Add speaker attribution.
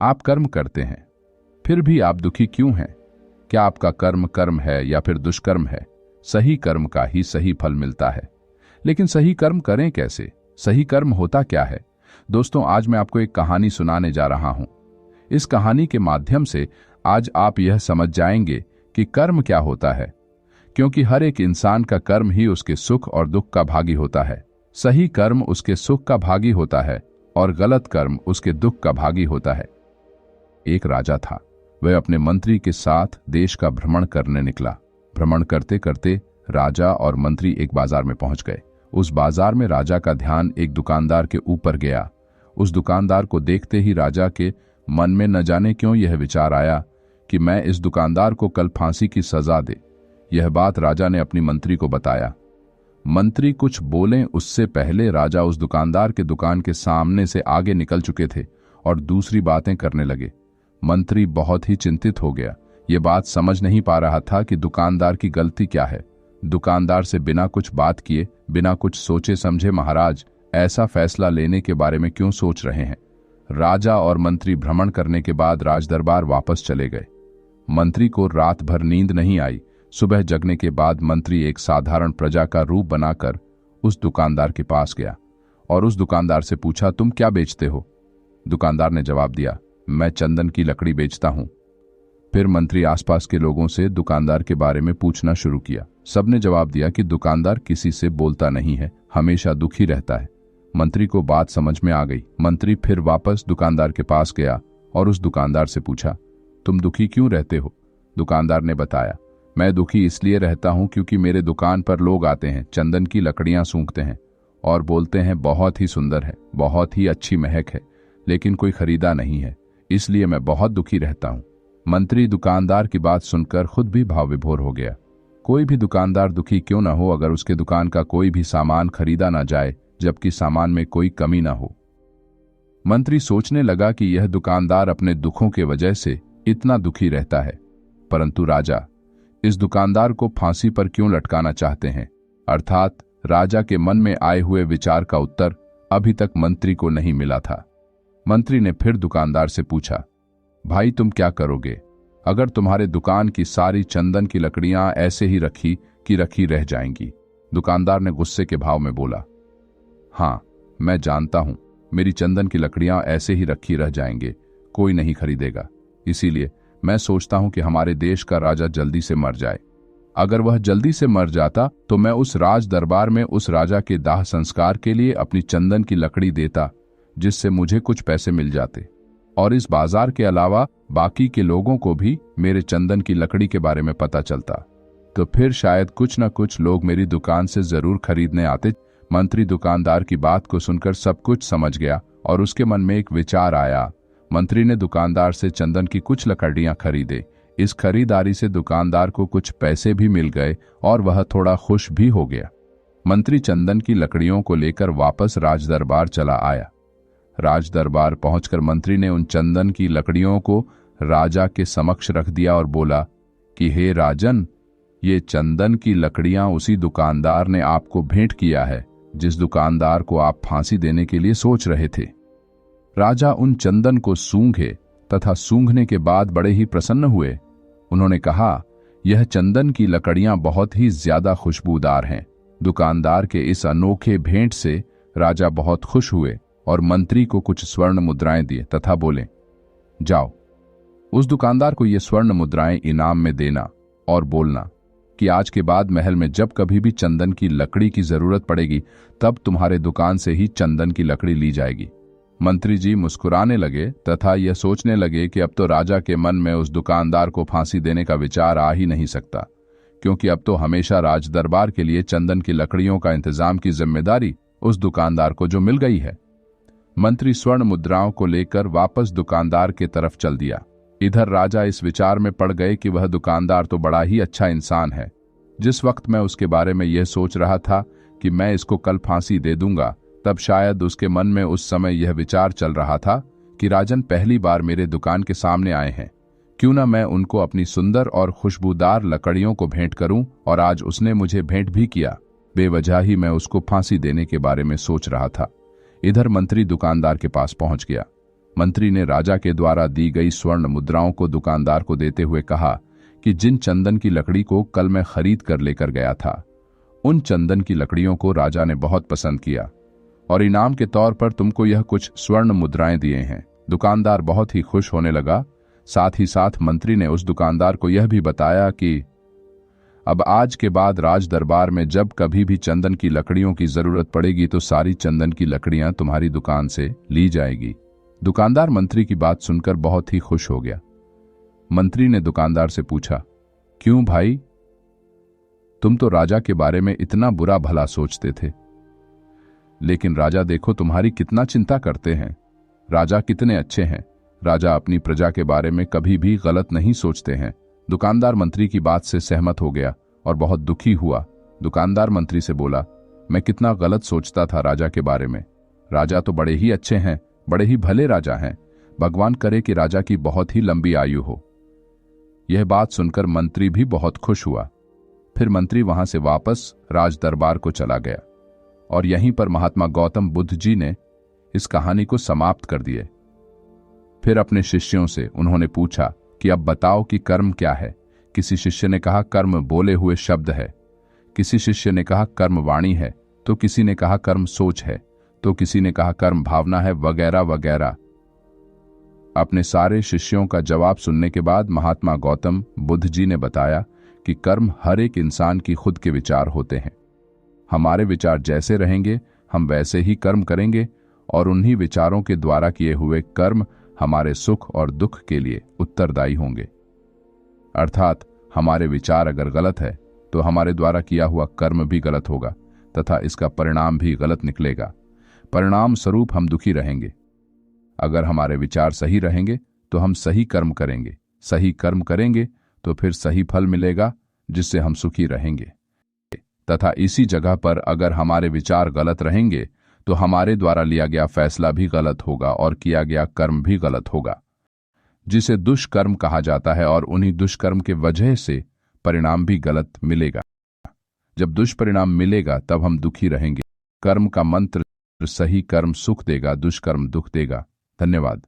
Speaker 1: आप कर्म करते हैं, फिर भी आप दुखी क्यों हैं? क्या आपका कर्म कर्म है या फिर दुष्कर्म है? सही कर्म का ही सही फल मिलता है, लेकिन सही कर्म करें कैसे? सही कर्म होता क्या है? दोस्तों, आज मैं आपको एक कहानी सुनाने जा रहा हूं। इस कहानी के माध्यम से आज आप यह समझ जाएंगे कि कर्म क्या होता है, क्योंकि हर एक इंसान का कर्म ही उसके सुख और दुख का भागी होता है। सही कर्म उसके सुख का भागी होता है और गलत कर्म उसके दुख का भागी होता है। एक राजा था। वह अपने मंत्री के साथ देश का भ्रमण करने निकला। भ्रमण करते करते राजा और मंत्री एक बाजार में पहुंच गए। उस बाजार में राजा का ध्यान एक दुकानदार के ऊपर गया। उस दुकानदार को देखते ही राजा के मन में न जाने क्यों यह विचार आया कि मैं इस दुकानदार को कल फांसी की सजा दे। यह बात राजा ने अपनी मंत्री को बताया। मंत्री कुछ बोलें उससे पहले राजा उस दुकानदार के दुकान के सामने से आगे निकल चुके थे और दूसरी बातें करने लगे। मंत्री बहुत ही चिंतित हो गया। ये बात समझ नहीं पा रहा था कि दुकानदार की गलती क्या है। दुकानदार से बिना कुछ बात किए, बिना कुछ सोचे समझे महाराज ऐसा फैसला लेने के बारे में क्यों सोच रहे हैं? राजा और मंत्री भ्रमण करने के बाद राजदरबार वापस चले गए। मंत्री को रात भर नींद नहीं आई। सुबह जगने के बाद मंत्री एक साधारण प्रजा का रूप बनाकर उस दुकानदार के पास गया और उस दुकानदार से पूछा, तुम क्या बेचते हो? दुकानदार ने जवाब दिया, मैं चंदन की लकड़ी बेचता हूं। फिर मंत्री आसपास के लोगों से दुकानदार के बारे में पूछना शुरू किया। सबने जवाब दिया कि दुकानदार किसी से बोलता नहीं है, हमेशा दुखी रहता है। मंत्री को बात समझ में आ गई। मंत्री फिर वापस दुकानदार के पास गया और उस दुकानदार से पूछा, तुम दुखी क्यों रहते हो? दुकानदार ने बताया, मैं दुखी इसलिए रहता हूं क्योंकि मेरे दुकान पर लोग आते हैं, चंदन की लकड़ियां सूंघते हैं और बोलते हैं बहुत ही सुंदर है, बहुत ही अच्छी महक है, लेकिन कोई खरीदा नहीं है, इसलिए मैं बहुत दुखी रहता हूं। मंत्री दुकानदार की बात सुनकर खुद भी भाव विभोर हो गया। कोई भी दुकानदार दुखी क्यों न हो अगर उसके दुकान का कोई भी सामान खरीदा ना जाए, जबकि सामान में कोई कमी ना हो। मंत्री सोचने लगा कि यह दुकानदार अपने दुखों के वजह से इतना दुखी रहता है, परंतु राजा इस दुकानदार को फांसी पर क्यों लटकाना चाहते हैं? अर्थात राजा के मन में आए हुए विचार का उत्तर अभी तक मंत्री को नहीं मिला था। मंत्री ने फिर दुकानदार से पूछा, भाई तुम क्या करोगे अगर तुम्हारे दुकान की सारी चंदन की लकड़ियां ऐसे ही रखी रह जाएंगी? दुकानदार ने गुस्से के भाव में बोला, हाँ मैं जानता हूं, मेरी चंदन की लकड़ियां ऐसे ही रखी रह जाएंगे, कोई नहीं खरीदेगा। इसीलिए मैं सोचता हूं कि हमारे देश का राजा जल्दी से मर जाए। अगर वह जल्दी से मर जाता तो मैं उस राज दरबार में उस राजा के दाह संस्कार के लिए अपनी चंदन की लकड़ी देता, जिससे मुझे कुछ पैसे मिल जाते और इस बाजार के अलावा बाकी के लोगों को भी मेरे चंदन की लकड़ी के बारे में पता चलता, तो फिर शायद कुछ न कुछ लोग मेरी दुकान से जरूर खरीदने आते। मंत्री दुकानदार की बात को सुनकर सब कुछ समझ गया और उसके मन में एक विचार आया। मंत्री ने दुकानदार से चंदन की कुछ लकड़ियां खरीदे। इस खरीदारी से दुकानदार को कुछ पैसे भी मिल गए और वह थोड़ा खुश भी हो गया। मंत्री चंदन की लकड़ियों को लेकर वापस राजदरबार चला आया। राजदरबार पहुंचकर मंत्री ने उन चंदन की लकड़ियों को राजा के समक्ष रख दिया और बोला कि हे राजन, ये चंदन की लकड़ियां उसी दुकानदार ने आपको भेंट किया है जिस दुकानदार को आप फांसी देने के लिए सोच रहे थे। राजा उन चंदन को सूंघे तथा सूंघने के बाद बड़े ही प्रसन्न हुए। उन्होंने कहा, यह चंदन की लकड़ियां बहुत ही ज्यादा खुशबूदार हैं। दुकानदार के इस अनोखे भेंट से राजा बहुत खुश हुए और मंत्री को कुछ स्वर्ण मुद्राएं दिए तथा बोले, जाओ उस दुकानदार को ये स्वर्ण मुद्राएं इनाम में देना और बोलना कि आज के बाद महल में जब कभी भी चंदन की लकड़ी की जरूरत पड़ेगी तब तुम्हारे दुकान से ही चंदन की लकड़ी ली जाएगी। मंत्री जी मुस्कुराने लगे तथा यह सोचने लगे कि अब तो राजा के मन में उस दुकानदार को फांसी देने का विचार आ ही नहीं सकता, क्योंकि अब तो हमेशा राजदरबार के लिए चंदन की लकड़ियों का इंतजाम की जिम्मेदारी उस दुकानदार को जो मिल गई है। मंत्री स्वर्ण मुद्राओं को लेकर वापस दुकानदार के तरफ चल दिया। इधर राजा इस विचार में पड़ गए कि वह दुकानदार तो बड़ा ही अच्छा इंसान है। जिस वक्त मैं उसके बारे में यह सोच रहा था कि मैं इसको कल फांसी दे दूंगा, तब शायद उसके मन में उस समय यह विचार चल रहा था कि राजन पहली बार मेरे दुकान के सामने आए हैं, क्यों ना मैं उनको अपनी सुंदर और खुशबूदार लकड़ियों को भेंट करूं। और आज उसने मुझे भेंट भी किया, बेवजह ही मैं उसको फांसी देने के बारे में सोच रहा था। इधर मंत्री दुकानदार के पास पहुंच गया। मंत्री ने राजा के द्वारा दी गई स्वर्ण मुद्राओं को दुकानदार को देते हुए कहा कि जिन चंदन की लकड़ी को कल मैं खरीद कर लेकर गया था, उन चंदन की लकड़ियों को राजा ने बहुत पसंद किया और इनाम के तौर पर तुमको यह कुछ स्वर्ण मुद्राएं दिए हैं। दुकानदार बहुत ही खुश होने लगा। साथ ही साथ मंत्री ने उस दुकानदार को यह भी बताया कि अब आज के बाद राज दरबार में जब कभी भी चंदन की लकड़ियों की जरूरत पड़ेगी तो सारी चंदन की लकड़ियां तुम्हारी दुकान से ली जाएगी। दुकानदार मंत्री की बात सुनकर बहुत ही खुश हो गया। मंत्री ने दुकानदार से पूछा, क्यों भाई, तुम तो राजा के बारे में इतना बुरा भला सोचते थे, लेकिन राजा देखो तुम्हारी कितना चिंता करते हैं। राजा कितने अच्छे हैं। राजा अपनी प्रजा के बारे में कभी भी गलत नहीं सोचते हैं। दुकानदार मंत्री की बात से सहमत हो गया और बहुत दुखी हुआ। दुकानदार मंत्री से बोला, मैं कितना गलत सोचता था राजा के बारे में। राजा तो बड़े ही अच्छे हैं, बड़े ही भले राजा हैं। भगवान करे कि राजा की बहुत ही लंबी आयु हो। यह बात सुनकर मंत्री भी बहुत खुश हुआ। फिर मंत्री वहां से वापस राज दरबार को चला गया और यहीं पर महात्मा गौतम बुद्ध जी ने इस कहानी को समाप्त कर दिए। फिर अपने शिष्यों से उन्होंने पूछा कि अब बताओ कि कर्म क्या है। किसी शिष्य ने कहा कर्म बोले हुए शब्द है, किसी शिष्य ने कहा कर्म वाणी है, तो किसी ने कहा कर्म सोच है, तो किसी ने कहा कर्म भावना है, वगैरह वगैरह। अपने सारे शिष्यों का जवाब सुनने के बाद महात्मा गौतम बुद्ध जी ने बताया कि कर्म हर एक इंसान की खुद के विचार होते हैं। हमारे विचार जैसे रहेंगे हम वैसे ही कर्म करेंगे और उन्हीं विचारों के द्वारा किए हुए कर्म हमारे सुख और दुख के लिए उत्तरदायी होंगे। अर्थात हमारे विचार अगर गलत है तो हमारे द्वारा किया हुआ कर्म भी गलत होगा तथा इसका परिणाम भी गलत निकलेगा। परिणाम स्वरूप हम दुखी रहेंगे। अगर हमारे विचार सही रहेंगे तो हम सही कर्म करेंगे, सही कर्म करेंगे तो फिर सही फल मिलेगा जिससे हम सुखी रहेंगे। तथा इसी जगह पर अगर हमारे विचार गलत रहेंगे तो हमारे द्वारा लिया गया फैसला भी गलत होगा और किया गया कर्म भी गलत होगा, जिसे दुष्कर्म कहा जाता है और उन्हीं दुष्कर्म के वजह से परिणाम भी गलत मिलेगा। जब दुष्परिणाम मिलेगा तब हम दुखी रहेंगे। कर्म का मंत्र, सही कर्म सुख देगा, दुष्कर्म दुख देगा। धन्यवाद।